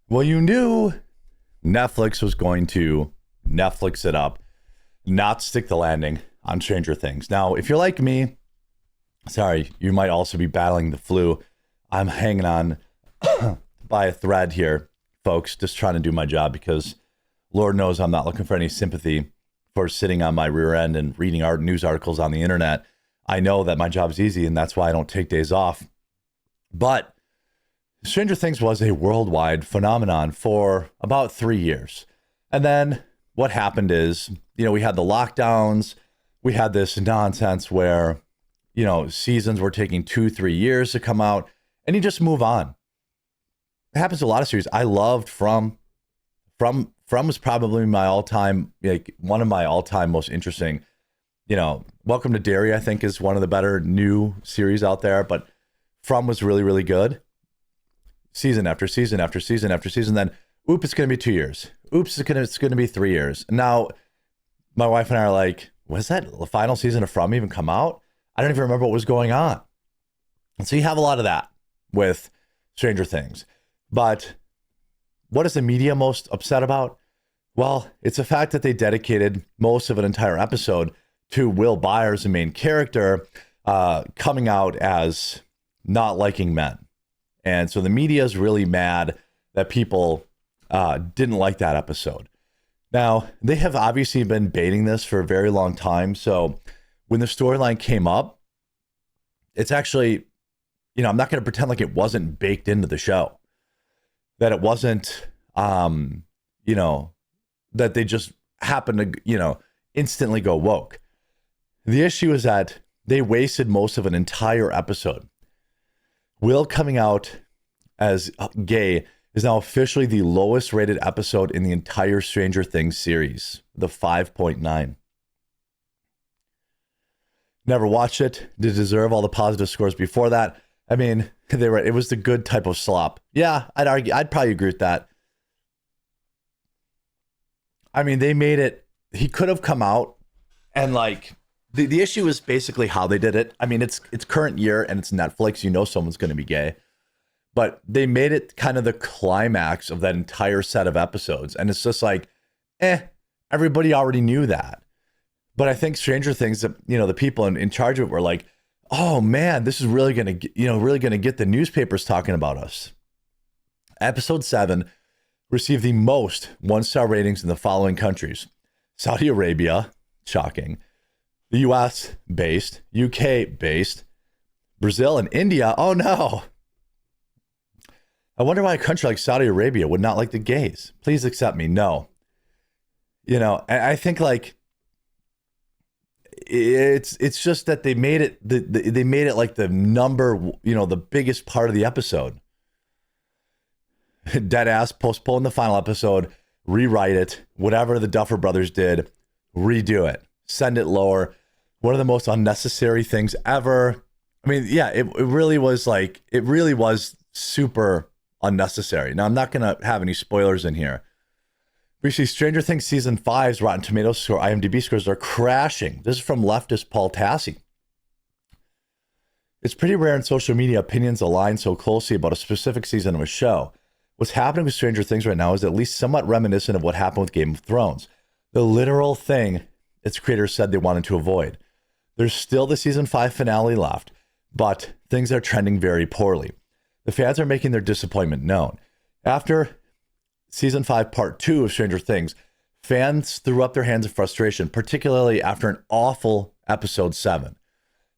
Well, you knew Netflix was going to Netflix it up, not stick the landing on Stranger Things. Now, if you're like me, sorry, you might also be battling the flu. I'm hanging on by a thread here, folks, just trying to do my job because Lord knows I'm not looking for any sympathy for sitting on my rear end and reading art news articles on the internet. I know that my job's easy and that's why I don't take days off. But Stranger Things was a worldwide phenomenon for about 3 years. And then what happened is, we had the lockdowns. We had this nonsense where, seasons were taking 2-3 years to come out and you just move on. It happens to a lot of series. I loved From was probably my all-time, one of my all-time most interesting, Welcome to Derry, I think, is one of the better new series out there, but From was really, really good. Season after season after season after season. Then, oops, it's going to be 2 years. Oops, it's going to be 3 years. Now, my wife and I are like, was that the final season of From even come out? I don't even remember what was going on. And so you have a lot of that with Stranger Things. But what is the media most upset about? Well, it's the fact that they dedicated most of an entire episode to Will Byers, the main character, coming out as not liking men. And so the media is really mad that people didn't like that episode. Now, they have obviously been baiting this for a very long time. So when the storyline came up, it's actually, I'm not going to pretend like it wasn't baked into the show. That it wasn't, that they just happened to, instantly go woke. The issue is that they wasted most of an entire episode. Will coming out as gay is now officially the lowest rated episode in the entire Stranger Things series, the 5.9. Never watched it. Did deserve all the positive scores before that. I mean, it was the good type of slop. Yeah, I'd probably agree with that. I mean, they made it, he could have come out and the issue is basically how they did it. I mean, it's current year and it's Netflix. Someone's going to be gay. But they made it kind of the climax of that entire set of episodes. And it's just everybody already knew that. But I think Stranger Things, the people in charge of it were like, oh man, this is really going to get the newspapers talking about us. Episode 7 received the most 1-star ratings in the following countries: Saudi Arabia, shocking, the US based, UK based, Brazil, and India. Oh no. I wonder why a country like Saudi Arabia would not like the gays. Please accept me. No. I think it's just that they made it they made it like the number, the biggest part of the episode. Dead ass, postpone the final episode, rewrite it, whatever the Duffer Brothers did, redo it, send it lower. One of the most unnecessary things ever. I mean, yeah, it really was super unnecessary. Now, I'm not going to have any spoilers in here. We see Stranger Things Season 5's Rotten Tomatoes score, IMDb scores are crashing. This is from leftist Paul Tassi. It's pretty rare in social media opinions align so closely about a specific season of a show. What's happening with Stranger Things right now is at least somewhat reminiscent of what happened with Game of Thrones. The literal thing its creators said they wanted to avoid. There's still the Season 5 finale left, but things are trending very poorly. The fans are making their disappointment known. After Season 5 Part 2 of Stranger Things, fans threw up their hands in frustration, particularly after an awful Episode 7.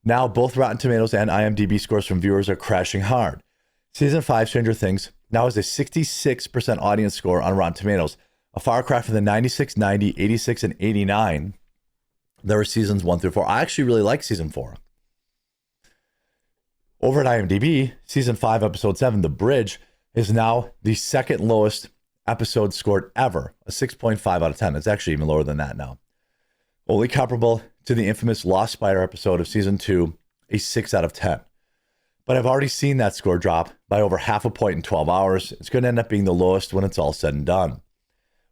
Now, both Rotten Tomatoes and IMDb scores from viewers are crashing hard. Season 5 Stranger Things now has a 66% audience score on Rotten Tomatoes, a far cry from the 96, 90, 86, and 89 there were Seasons 1 through 4. I actually really like Season 4. Over at IMDb, Season 5, Episode 7, The Bridge, is now the second lowest episode scored ever, a 6.5 out of 10. It's actually even lower than that now. Only comparable to the infamous Lost Spider episode of Season 2, a 6 out of 10. But I've already seen that score drop by over half a point in 12 hours. It's going to end up being the lowest when it's all said and done.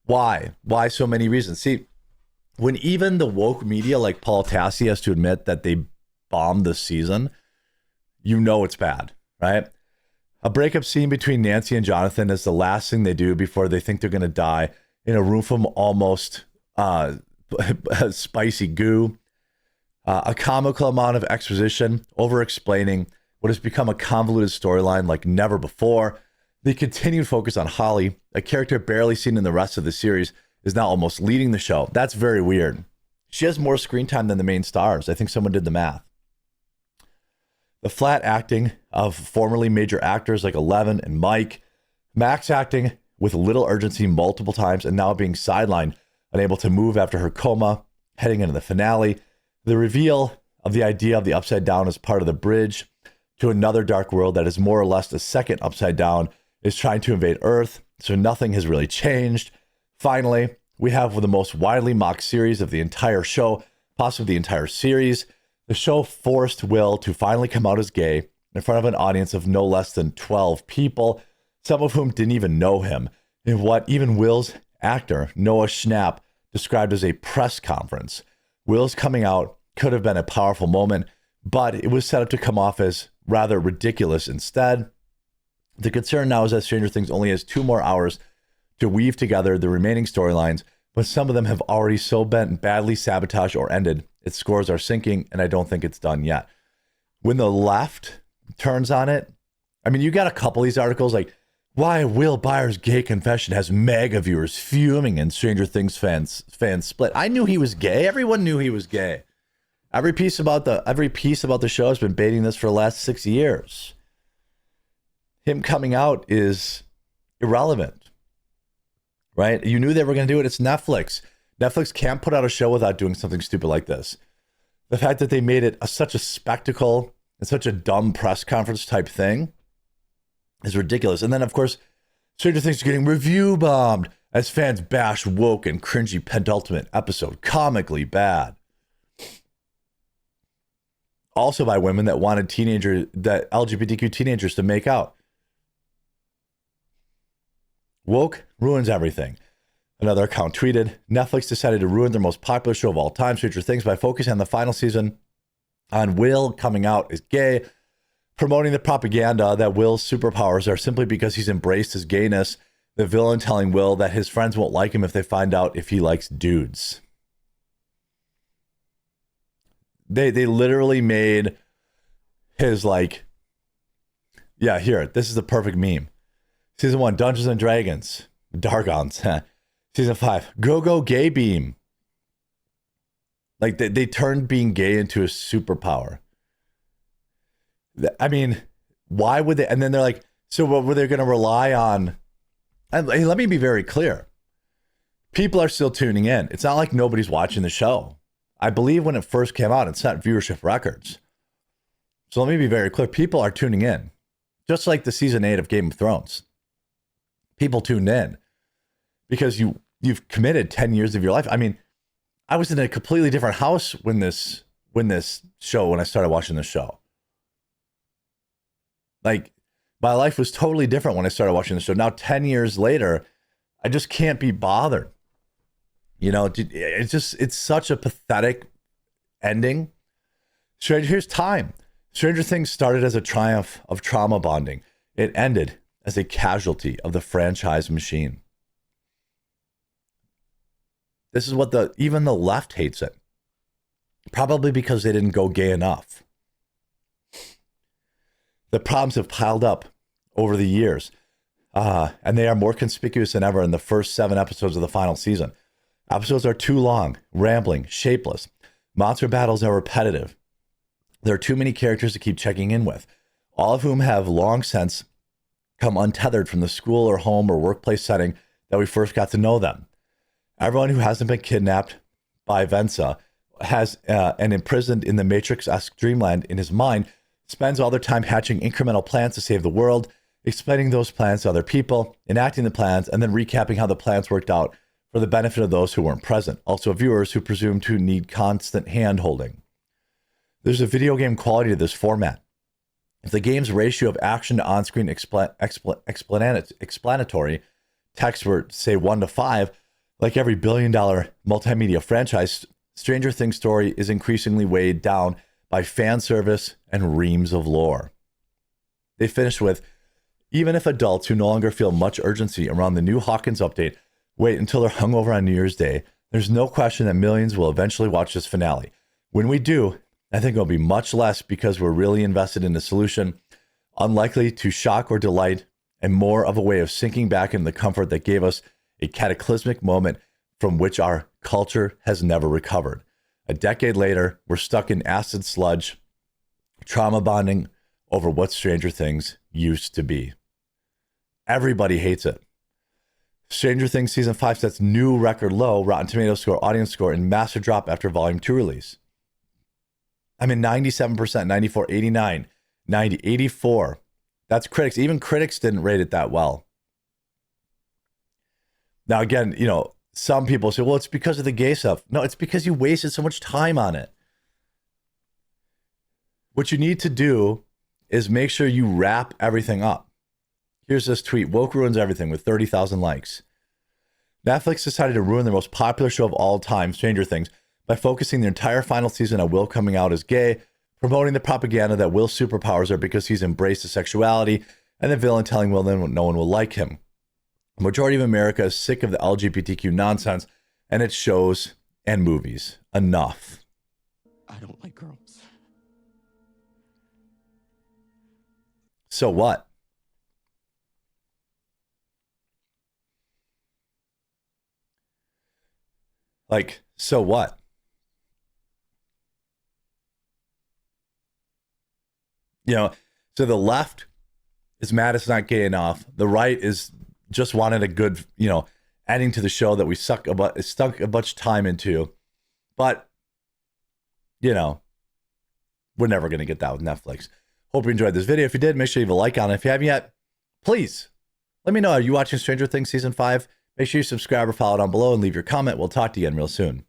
Why? Why so many reasons? See, when even the woke media like Paul Tassi has to admit that they bombed this season, it's bad, right? A breakup scene between Nancy and Jonathan is the last thing they do before they think they're going to die in a room from almost spicy goo. A comical amount of exposition, over-explaining what has become a convoluted storyline like never before. The continued focus on Holly, a character barely seen in the rest of the series, is now almost leading the show. That's very weird. She has more screen time than the main stars. I think someone did the math. The flat acting of formerly major actors like Eleven and Mike, Max acting with little urgency multiple times and now being sidelined, unable to move after her coma, heading into the finale. The reveal of the idea of the Upside Down as part of the bridge to another dark world that is more or less the second Upside Down is trying to invade Earth, so nothing has really changed. Finally, we have the most widely mocked series of the entire show, possibly the entire series. The show forced Will to finally come out as gay in front of an audience of no less than 12 people, some of whom didn't even know him, in what even Will's actor, Noah Schnapp, described as a press conference. Will's coming out could have been a powerful moment, but it was set up to come off as rather ridiculous instead. The concern now is that Stranger Things only has 2 more hours to weave together the remaining storylines, but some of them have already so been badly sabotaged or ended. Its scores are sinking, and I don't think it's done yet. When the left turns on it, I mean, you got a couple of these articles like, why Will Byers' gay confession has mega viewers fuming and Stranger Things fans split. I knew he was gay. Everyone knew he was gay. Every piece about the show has been baiting this for the last 6 years. Him coming out is irrelevant, right? You knew they were going to do it. It's Netflix. Netflix can't put out a show without doing something stupid like this. The fact that they made it such a spectacle and such a dumb press conference type thing is ridiculous. And then, of course, Stranger Things is getting review bombed as fans bash woke and cringy penultimate episode. Comically bad. Also by women that wanted LGBTQ teenagers to make out. Woke ruins everything. Another account tweeted, Netflix decided to ruin their most popular show of all time, Stranger Things, by focusing on the final season on Will coming out as gay, promoting the propaganda that Will's superpowers are simply because he's embraced his gayness, the villain telling Will that his friends won't like him if they find out if he likes dudes. They literally made his this is the perfect meme. Season 1, Dungeons and Dragons, Dargons. Season 5, Go Gay Beam. Like they turned being gay into a superpower. I mean, why would they? And then they're like, so what were they going to rely on? And hey, let me be very clear. People are still tuning in. It's not like nobody's watching the show. I believe when it first came out, it set viewership records. So let me be very clear. People are tuning in. Just like the season 8 of Game of Thrones. People tuned in because you've committed 10 years of your life. I mean, I was in a completely different house when I started watching this show. Like, my life was totally different when I started watching the show. Now, 10 years later, I just can't be bothered. You know, it's such a pathetic ending. Here's time. Stranger Things started as a triumph of trauma bonding. It ended as a casualty of the franchise machine. This is what even the left hates it. Probably because they didn't go gay enough. The problems have piled up over the years, and they are more conspicuous than ever in the first 7 episodes of the final season. Episodes are too long, rambling, shapeless. Monster battles are repetitive. There are too many characters to keep checking in with, all of whom have long since come untethered from the school or home or workplace setting that we first got to know them. Everyone who hasn't been kidnapped by Venza and imprisoned in the Matrix-esque dreamland in his mind spends all their time hatching incremental plans to save the world, explaining those plans to other people, enacting the plans, and then recapping how the plans worked out for the benefit of those who weren't present, also viewers who presume to need constant hand-holding. There's a video game quality to this format. If the game's ratio of action to on-screen explanatory text were, say, 1-5, like every billion-dollar multimedia franchise, Stranger Things story is increasingly weighed down by fan service and reams of lore. They finished with, Even if adults who no longer feel much urgency around the new Hawkins update wait until they're hungover on New Year's Day, there's no question that millions will eventually watch this finale. When we do, I think it'll be much less because we're really invested in the solution, unlikely to shock or delight, and more of a way of sinking back into the comfort that gave us a cataclysmic moment from which our culture has never recovered. A decade later, we're stuck in acid sludge, trauma bonding over what Stranger Things used to be. Everybody hates it. Stranger Things Season 5 sets new record low Rotten Tomatoes score, audience score, and massive drop after Volume 2 release. I mean, 97%, 94, 89, 90, 84. That's critics. Even critics didn't rate it that well. Now, again, you know, some people say, well, it's because of the gay stuff. No, it's because you wasted so much time on it. What you need to do is make sure you wrap everything up. Here's this tweet. Woke ruins everything with 30,000 likes. Netflix decided to ruin their most popular show of all time, Stranger Things, by focusing the entire final season on Will coming out as gay, promoting the propaganda that Will's superpowers are because he's embraced his sexuality, and the villain telling Will then no one will like him. The majority of America is sick of the LGBTQ nonsense and its shows and movies. Enough. I don't like girls. So what? Like, so what? You know, so the left is mad it's not gay enough. The right is just wanted a good, you know, adding to the show that we stuck a bunch of time into. But, you know, we're never going to get that with Netflix. Hope you enjoyed this video. If you did, make sure you leave a like on it. If you haven't yet, please let me know. Are you watching Stranger Things Season 5? Make sure you subscribe or follow down below and leave your comment. We'll talk to you again real soon.